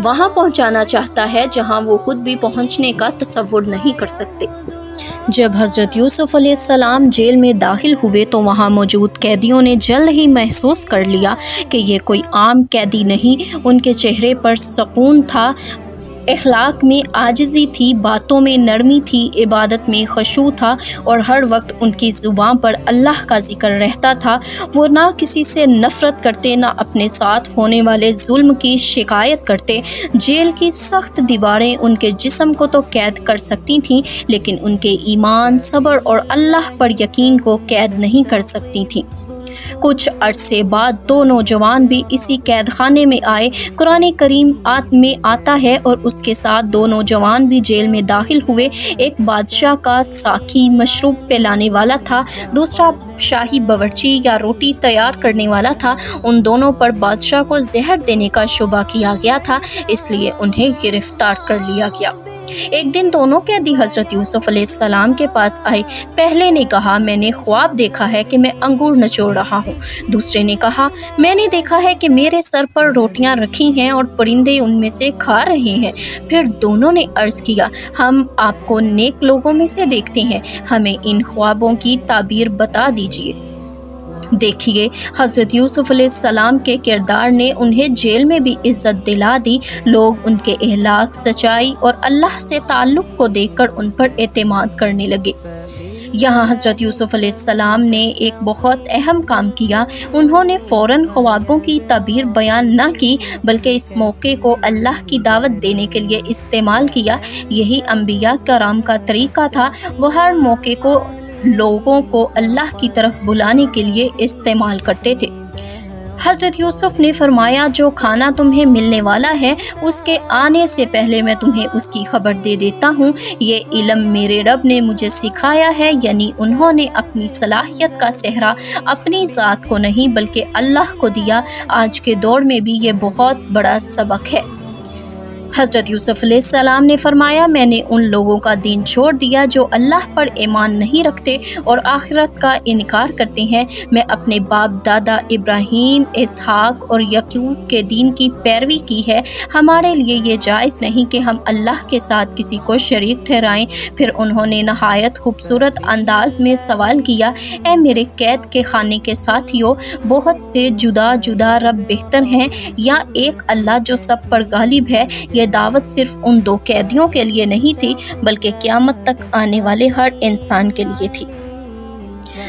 وہاں پہنچانا چاہتا ہے جہاں وہ خود بھی پہنچنے کا تصور نہیں کر سکتے۔ جب حضرت یوسف علیہ السلام جیل میں داخل ہوئے تو وہاں موجود قیدیوں نے جلد ہی محسوس کر لیا کہ یہ کوئی عام قیدی نہیں۔ ان کے چہرے پر سکون تھا، اخلاق میں عاجزی تھی، باتوں میں نرمی تھی، عبادت میں خشوع تھا اور ہر وقت ان کی زبان پر اللہ کا ذکر رہتا تھا۔ وہ نہ کسی سے نفرت کرتے، نہ اپنے ساتھ ہونے والے ظلم کی شکایت کرتے۔ جیل کی سخت دیواریں ان کے جسم کو تو قید کر سکتی تھیں، لیکن ان کے ایمان، صبر اور اللہ پر یقین کو قید نہیں کر سکتی تھیں۔ کچھ عرصے بعد دو نوجوان بھی اسی قید خانے میں آئے۔ قرآن کریم میں آتا ہے، اور اس کے ساتھ دو نوجوان بھی جیل میں داخل ہوئے۔ ایک بادشاہ کا ساقی مشروب پلانے والا تھا، دوسرا شاہی باورچی یا روٹی تیار کرنے والا تھا۔ ان دونوں پر بادشاہ کو زہر دینے کا شبہ کیا گیا تھا، اس لیے انہیں گرفتار کر لیا گیا۔ ایک دن دونوں قیدی حضرت یوسف علیہ السلام کے پاس آئے۔ پہلے نے کہا، میں نے خواب دیکھا ہے کہ میں انگور نچوڑ رہا ہوں۔ دوسرے نے کہا، میں نے دیکھا ہے کہ میرے سر پر روٹیاں رکھی ہیں اور پرندے ان میں سے کھا رہے ہیں۔ پھر دونوں نے عرض کیا، ہم آپ کو نیک لوگوں میں سے دیکھتے ہیں، ہمیں ان خوابوں کی تعبیر بتا دیجیے۔ دیکھیے، حضرت یوسف علیہ السلام کے کردار نے انہیں جیل میں بھی عزت دلا دی۔ لوگ ان کے اخلاق، سچائی اور اللہ سے تعلق کو دیکھ کر ان پر اعتماد کرنے لگے۔ یہاں حضرت یوسف علیہ السلام نے ایک بہت اہم کام کیا۔ انہوں نے فوراً خوابوں کی تعبیر بیان نہ کی، بلکہ اس موقع کو اللہ کی دعوت دینے کے لیے استعمال کیا۔ یہی انبیاء کرام کا طریقہ تھا، وہ ہر موقع کو لوگوں کو اللہ کی طرف بلانے کے لیے استعمال کرتے تھے۔ حضرت یوسف نے فرمایا، جو کھانا تمہیں ملنے والا ہے اس کے آنے سے پہلے میں تمہیں اس کی خبر دے دیتا ہوں۔ یہ علم میرے رب نے مجھے سکھایا ہے، یعنی انہوں نے اپنی صلاحیت کا سہرا اپنی ذات کو نہیں بلکہ اللہ کو دیا۔ آج کے دور میں بھی یہ بہت بڑا سبق ہے۔ حضرت یوسف علیہ السلام نے فرمایا، میں نے ان لوگوں کا دین چھوڑ دیا جو اللہ پر ایمان نہیں رکھتے اور آخرت کا انکار کرتے ہیں۔ میں اپنے باپ دادا ابراہیم، اسحاق اور یعقوب کے دین کی پیروی کی ہے۔ ہمارے لیے یہ جائز نہیں کہ ہم اللہ کے ساتھ کسی کو شریک ٹھہرائیں۔ پھر انہوں نے نہایت خوبصورت انداز میں سوال کیا، اے میرے قید کے خانے کے ساتھیو، بہت سے جدا جدا رب بہتر ہیں یا ایک اللہ جو سب پر غالب ہے؟ یہ دعوت صرف ان دو قیدیوں کے لیے نہیں تھی بلکہ قیامت تک آنے والے ہر انسان کے لیے تھی۔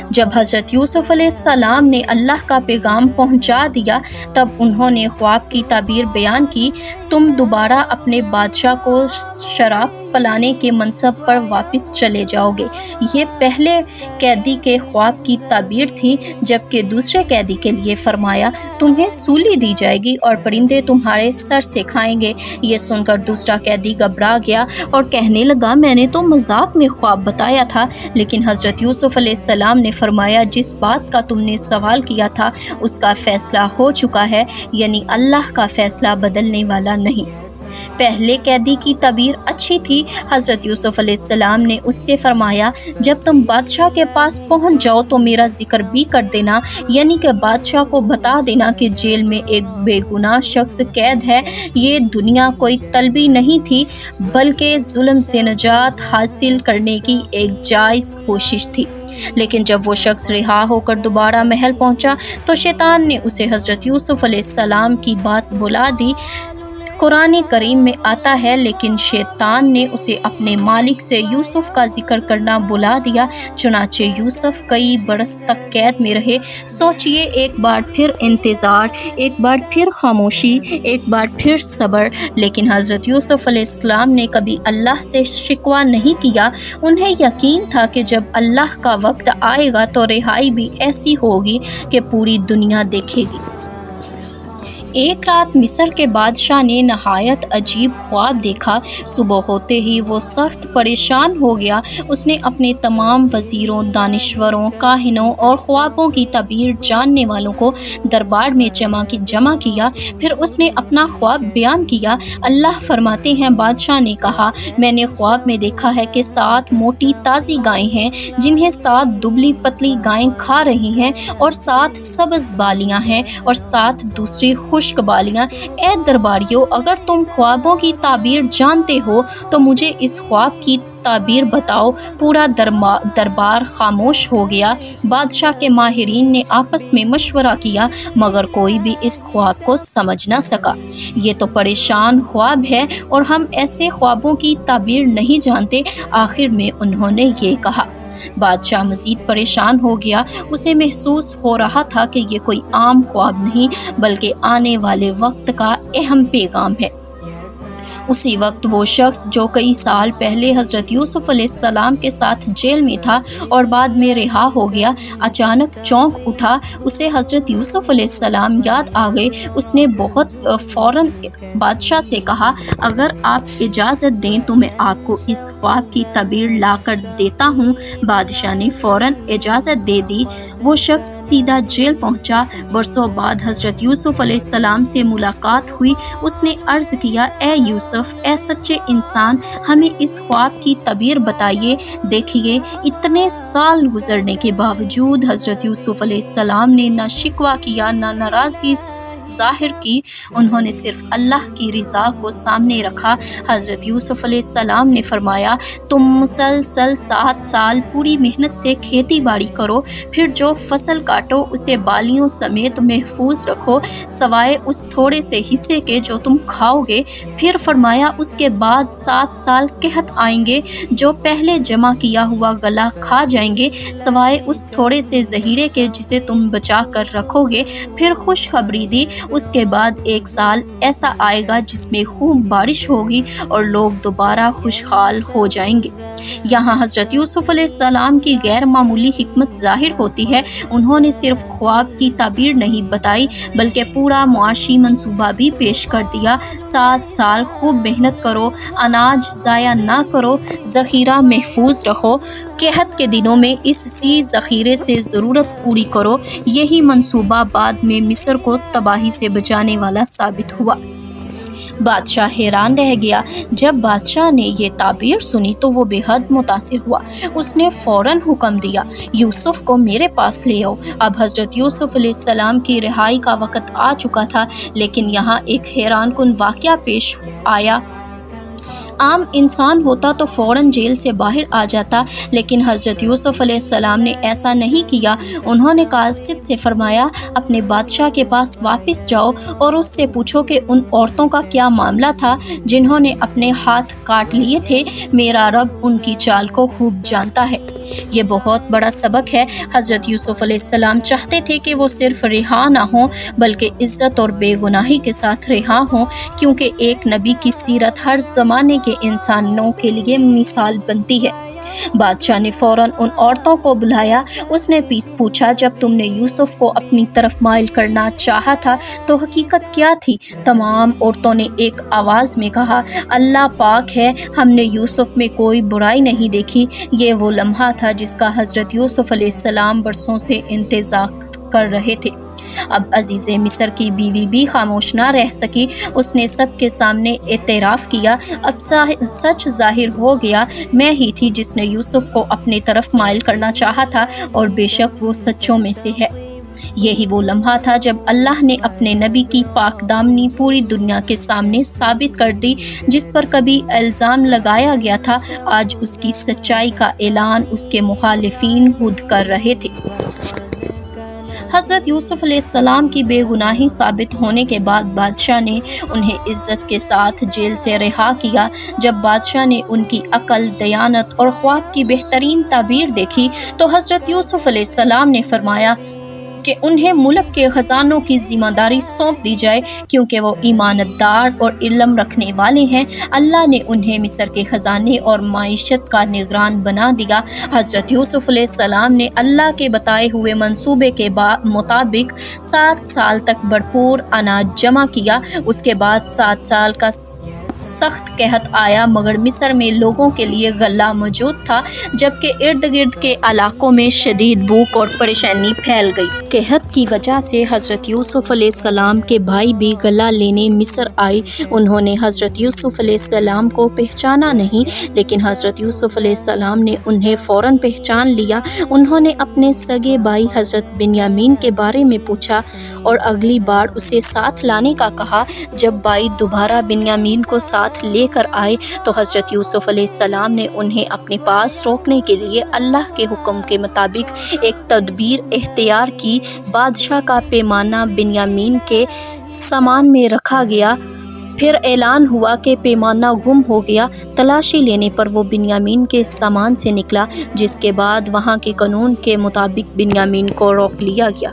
جب حضرت یوسف علیہ السلام نے اللہ کا پیغام پہنچا دیا، تب انہوں نے خواب کی تعبیر بیان کی، تم دوبارہ اپنے بادشاہ کو شراب پلانے کے منصب پر واپس چلے جاؤ گے۔ یہ پہلے قیدی کے خواب کی تعبیر تھی، جبکہ دوسرے قیدی کے لیے فرمایا تمہیں سولی دی جائے گی اور پرندے تمہارے سر سے کھائیں گے۔ یہ سن کر دوسرا قیدی گھبرا گیا اور کہنے لگا میں نے تو مذاق میں خواب بتایا تھا، لیکن حضرت یوسف علیہ السلام نے فرمایا جس بات کا تم نے سوال کیا تھا اس کا فیصلہ ہو چکا ہے، یعنی اللہ کا فیصلہ بدلنے والا نہیں۔ پہلے قیدی کی تعبیر اچھی تھی۔ حضرت یوسف علیہ السلام نے اس سے فرمایا جب تم بادشاہ کے پاس پہنچ جاؤ تو میرا ذکر بھی کر دینا، یعنی کہ بادشاہ کو بتا دینا کہ جیل میں ایک بے گناہ شخص قید ہے۔ یہ دنیا کوئی طلبی نہیں تھی بلکہ ظلم سے نجات حاصل کرنے کی ایک جائز کوشش تھی۔ لیکن جب وہ شخص رہا ہو کر دوبارہ محل پہنچا تو شیطان نے اسے حضرت یوسف علیہ السلام کی بات بلا دی۔ قرآن کریم میں آتا ہے لیکن شیطان نے اسے اپنے مالک سے یوسف کا ذکر کرنا بلا دیا، چنانچہ یوسف کئی برس تک قید میں رہے۔ سوچئے، ایک بار پھر انتظار، ایک بار پھر خاموشی، ایک بار پھر صبر، لیکن حضرت یوسف علیہ السلام نے کبھی اللہ سے شکوہ نہیں کیا۔ انہیں یقین تھا کہ جب اللہ کا وقت آئے گا تو رہائی بھی ایسی ہوگی کہ پوری دنیا دیکھے گی۔ ایک رات مصر کے بادشاہ نے نہایت عجیب خواب دیکھا۔ صبح ہوتے ہی وہ سخت پریشان ہو گیا۔ اس نے اپنے تمام وزیروں، دانشوروں، کاہنوں اور خوابوں کی تعبیر جاننے والوں کو دربار میں جمع کیا۔ پھر اس نے اپنا خواب بیان کیا۔ اللہ فرماتے ہیں بادشاہ نے کہا میں نے خواب میں دیکھا ہے کہ 7 موٹی تازی گائیں ہیں جنہیں 7 دبلی پتلی گائیں کھا رہی ہیں، اور 7 سبز بالیاں ہیں اور 7 دوسری خشک بالیاں۔ اے درباریوں، اگر تم خوابوں کی تعبیر جانتے ہو تو مجھے اس خواب کی تعبیر بتاؤ۔ پورا دربار خاموش ہو گیا۔ بادشاہ کے ماہرین نے آپس میں مشورہ کیا مگر کوئی بھی اس خواب کو سمجھ نہ سکا۔ یہ تو پریشان خواب ہے اور ہم ایسے خوابوں کی تعبیر نہیں جانتے۔ آخر میں انہوں نے یہ کہا۔ بادشاہ مزید پریشان ہو گیا۔ اسے محسوس ہو رہا تھا کہ یہ کوئی عام خواب نہیں بلکہ آنے والے وقت کا اہم پیغام ہے۔ اسی وقت وہ شخص جو کئی سال پہلے حضرت یوسف علیہ السلام کے ساتھ جیل میں تھا اور بعد میں رہا ہو گیا، اچانک چونک اٹھا۔ اسے حضرت یوسف علیہ السلام یاد آ گئے۔ اس نے فوراً بادشاہ سے کہا اگر آپ اجازت دیں تو میں آپ کو اس خواب کی تعبیر لا کر دیتا ہوں۔ بادشاہ نے فوراً اجازت دے دی۔ وہ شخص سیدھا جیل پہنچا۔ برسوں بعد حضرت یوسف علیہ السلام سے ملاقات ہوئی۔ اس نے عرض کیا اے یوسف، اے سچے انسان، ہمیں اس خواب کی تعبیر بتائیے۔ دیکھیے، اتنے سال گزرنے کے باوجود حضرت یوسف علیہ السلام نے نہ شکوہ کیا نہ ناراضگی ظاہر کی۔ انہوں نے صرف اللہ کی رضا کو سامنے رکھا۔ حضرت یوسف علیہ السلام نے فرمایا تم مسلسل 7 سال پوری محنت سے کھیتی باڑی کرو، پھر جو فصل کاٹو اسے بالیوں سمیت محفوظ رکھو سوائے اس تھوڑے سے حصے کے جو تم کھاؤ گے۔ پھر فرمایا اس کے بعد 7 سال قحط آئیں گے جو پہلے جمع کیا ہوا غلہ کھا جائیں گے سوائے اس تھوڑے سے ذخیرے کے جسے تم بچا کر رکھو گے۔ پھر خوشخبری دی، اس کے بعد 1 سال ایسا آئے گا جس میں خوب بارش ہوگی اور لوگ دوبارہ خوشحال ہو جائیں گے۔ یہاں حضرت یوسف علیہ السلام کی غیر معمولی حکمت ظاہر ہوتی ہے۔ انہوں نے صرف خواب کی تعبیر نہیں بتائی بلکہ پورا معاشی منصوبہ بھی پیش کر دیا۔ 7 سال خوب محنت کرو، اناج ضائع نہ کرو، ذخیرہ محفوظ رکھو، قحط کے دنوں میں اس ذخیرے سے ضرورت پوری کرو۔ یہی منصوبہ بعد میں مصر کو تباہی سے بچانے والا ثابت ہوا۔ بادشاہ حیران رہ گیا۔ جب بادشاہ نے یہ تعبیر سنی تو وہ بے حد متاثر ہوا۔ اس نے فوراً حکم دیا یوسف کو میرے پاس لے آؤ۔ اب حضرت یوسف علیہ السلام کی رہائی کا وقت آ چکا تھا، لیکن یہاں ایک حیران کن واقعہ پیش آیا۔ عام انسان ہوتا تو فوراً جیل سے باہر آ جاتا، لیکن حضرت یوسف علیہ السلام نے ایسا نہیں کیا۔ انہوں نے قاصد سے فرمایا اپنے بادشاہ کے پاس واپس جاؤ اور اس سے پوچھو کہ ان عورتوں کا کیا معاملہ تھا جنہوں نے اپنے ہاتھ کاٹ لیے تھے۔ میرا رب ان کی چال کو خوب جانتا ہے۔ یہ بہت بڑا سبق ہے۔ حضرت یوسف علیہ السلام چاہتے تھے کہ وہ صرف رہا نہ ہوں بلکہ عزت اور بے گناہی کے ساتھ رہا ہوں، کیونکہ ایک نبی کی سیرت ہر زمانے کے انسانوں کے لیے مثال بنتی ہے۔ بادشاہ نے فوراً ان عورتوں کو بلایا۔ اس نے پوچھا، جب تم نے یوسف کو اپنی طرف مائل کرنا چاہا تھا تو حقیقت کیا تھی؟ تمام عورتوں نے ایک آواز میں کہا، اللہ پاک ہے، ہم نے یوسف میں کوئی برائی نہیں دیکھی۔ یہ وہ لمحہ تھا جس کا حضرت یوسف علیہ السلام برسوں سے انتظار کر رہے تھے۔ اب عزیز مصر کی بیوی بھی خاموش نہ رہ سکی۔ اس نے سب کے سامنے اعتراف کیا، اب سچ ظاہر ہو گیا، میں ہی تھی جس نے یوسف کو اپنے طرف مائل کرنا چاہا تھا، اور بے شک وہ سچوں میں سے ہے۔ یہی وہ لمحہ تھا جب اللہ نے اپنے نبی کی پاک دامنی پوری دنیا کے سامنے ثابت کر دی۔ جس پر کبھی الزام لگایا گیا تھا، آج اس کی سچائی کا اعلان اس کے مخالفین خود کر رہے تھے۔ حضرت یوسف علیہ السلام کی بے گناہی ثابت ہونے کے بعد بادشاہ نے انہیں عزت کے ساتھ جیل سے رہا کیا۔ جب بادشاہ نے ان کی عقل، دیانت اور خواب کی بہترین تعبیر دیکھی تو حضرت یوسف علیہ السلام نے فرمایا کہ انہیں ملک کے خزانوں کی ذمہ داری سونپ دی جائے، کیونکہ وہ ایماندار اور علم رکھنے والے ہیں۔ اللہ نے انہیں مصر کے خزانے اور معیشت کا نگران بنا دیا۔ حضرت یوسف علیہ السلام نے اللہ کے بتائے ہوئے منصوبے کے مطابق 7 سال تک بھرپور اناج جمع کیا۔ اس کے بعد 7 سال کا سخت قحط آیا، مگر مصر میں لوگوں کے لیے غلہ موجود تھا، جبکہ ارد گرد کے علاقوں میں شدید بھوک اور پریشانی پھیل گئی۔ قحط کی وجہ سے حضرت یوسف علیہ السلام کے بھائی بھی غلہ لینے مصر آئے۔ انہوں نے حضرت یوسف علیہ السلام کو پہچانا نہیں، لیکن حضرت یوسف علیہ السلام نے انہیں فوراً پہچان لیا۔ انہوں نے اپنے سگے بھائی حضرت بنیامین کے بارے میں پوچھا اور اگلی بار اسے ساتھ لانے کا کہا۔ جب بھائی دوبارہ بنیامین کو ساتھ لے کر آئے تو حضرت یوسف علیہ السلام نے انہیں اپنے پاس روکنے کے لیے اللہ کے حکم کے مطابق ایک تدبیر اختیار کی۔ بادشاہ کا پیمانہ بنیامین کے سامان میں رکھا گیا۔ پھر اعلان ہوا کہ پیمانہ گم ہو گیا۔ تلاشی لینے پر وہ بنیامین کے سامان سے نکلا، جس کے بعد وہاں کے قانون کے مطابق بنیامین کو روک لیا گیا۔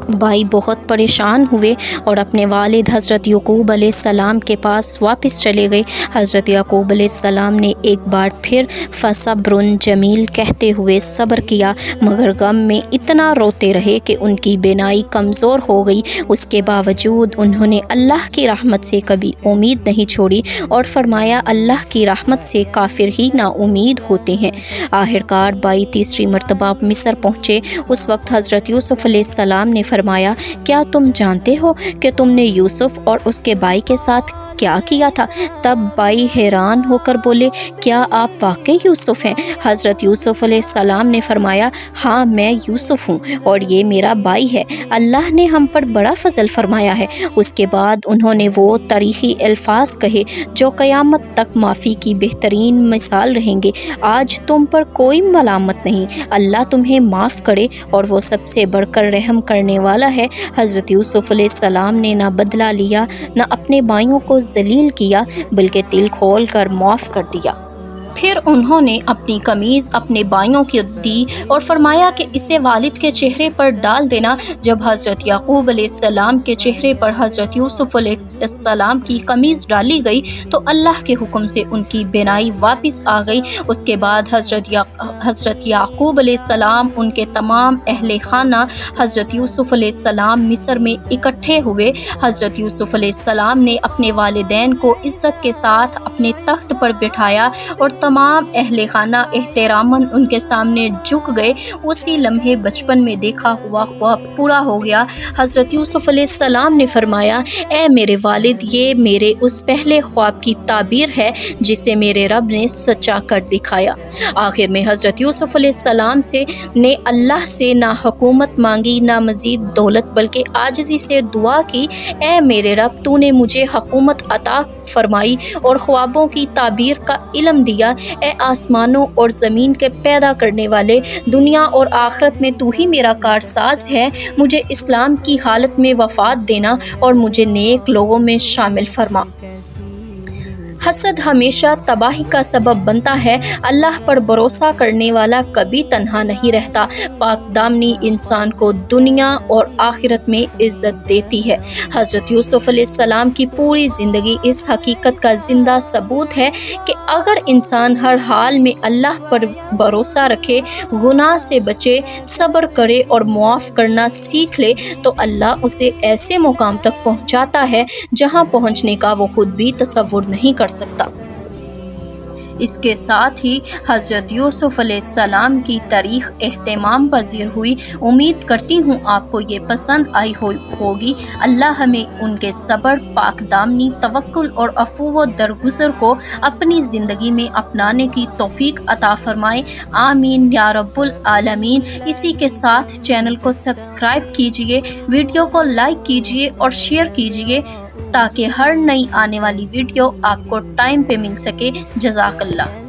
بھائی بہت پریشان ہوئے اور اپنے والد حضرت یعقوب علیہ السلام کے پاس واپس چلے گئے۔ حضرت یعقوب علیہ السلام نے ایک بار پھر فصبر جمیل کہتے ہوئے صبر کیا، مگر غم میں اتنا روتے رہے کہ ان کی بینائی کمزور ہو گئی۔ اس کے باوجود انہوں نے اللہ کی رحمت سے کبھی امید نہیں چھوڑی اور فرمایا، اللہ کی رحمت سے کافر ہی نا امید ہوتے ہیں۔ آخرکار بھائی تیسری مرتبہ مصر پہنچے۔ اس وقت حضرت یوسف علیہ السلام نے فرمایا، کیا تم جانتے ہو کہ تم نے یوسف اور اس کے بھائی کے ساتھ کیا کیا تھا؟ تب بھائی حیران ہو کر بولے، کیا آپ واقعی یوسف ہیں؟ حضرت یوسف علیہ السلام نے فرمایا، ہاں میں یوسف ہوں اور یہ میرا بھائی ہے، اللہ نے ہم پر بڑا فضل فرمایا ہے۔ اس کے بعد انہوں نے وہ تاریخی الفاظ کہے جو قیامت تک معافی کی بہترین مثال رہیں گے۔ آج تم پر کوئی ملامت نہیں، اللہ تمہیں معاف کرے اور وہ سب سے بڑھ کر رحم کرنے والا ہے۔ حضرت یوسف علیہ السلام نے نہ بدلہ لیا، نہ اپنے بھائیوں کو ذلیل کیا، بلکہ دل کھول کر معاف کر دیا۔ پھر انہوں نے اپنی قمیض اپنے بھائیوں کو دی اور فرمایا کہ اسے والد کے چہرے پر ڈال دینا۔ جب حضرت یعقوب علیہ السلام کے چہرے پر حضرت یوسف علیہ السلام کی قمیض ڈالی گئی تو اللہ کے حکم سے ان کی بینائی واپس آ گئی۔ اس کے بعد حضرت یعقوب علیہ السلام، ان کے تمام اہل خانہ، حضرت یوسف علیہ السلام مصر میں اکٹھے ہوئے۔ حضرت یوسف علیہ السلام نے اپنے والدین کو عزت کے ساتھ اپنے تخت پر بٹھایا اور تمام اہل خانہ احتراماً ان کے سامنے جھک گئے۔ اسی لمحے بچپن میں دیکھا ہوا خواب پورا ہو گیا۔ حضرت یوسف علیہ السلام نے فرمایا، اے میرے والد، یہ میرے اس پہلے خواب کی تعبیر ہے جسے میرے رب نے سچا کر دکھایا۔ آخر میں حضرت یوسف علیہ السلام نے اللہ سے نہ حکومت مانگی نہ مزید دولت، بلکہ عاجزی سے دعا کی، اے میرے رب، تو نے مجھے حکومت عطا فرمائی اور خوابوں کی تعبیر کا علم دیا۔ اے آسمانوں اور زمین کے پیدا کرنے والے، دنیا اور آخرت میں تو ہی میرا کارساز ہے۔ مجھے اسلام کی حالت میں وفات دینا اور مجھے نیک لوگوں میں شامل فرما۔ حسد ہمیشہ تباہی کا سبب بنتا ہے۔ اللہ پر بھروسہ کرنے والا کبھی تنہا نہیں رہتا۔ پاک دامنی انسان کو دنیا اور آخرت میں عزت دیتی ہے۔ حضرت یوسف علیہ السلام کی پوری زندگی اس حقیقت کا زندہ ثبوت ہے کہ اگر انسان ہر حال میں اللہ پر بھروسہ رکھے، گناہ سے بچے، صبر کرے اور معاف کرنا سیکھ لے تو اللہ اسے ایسے مقام تک پہنچاتا ہے جہاں پہنچنے کا وہ خود بھی تصور نہیں کر سکتا۔ اس کے ساتھ ہی حضرت یوسف علیہ السلام کی تاریخ اہتمام پذیر ہوئی۔ امید کرتی ہوں آپ کو یہ پسند آئی ہوگی۔ اللہ ہمیں ان کے صبر، پاک دامنی، توکل اور عفو و درگزر کو اپنی زندگی میں اپنانے کی توفیق عطا فرمائے۔ آمین یا رب العالمین۔ اسی کے ساتھ چینل کو سبسکرائب کیجئے، ویڈیو کو لائک کیجئے اور شیئر کیجئے تاکہ ہر نئی آنے والی ویڈیو آپ کو ٹائم پہ مل سکے۔ جزاک اللہ۔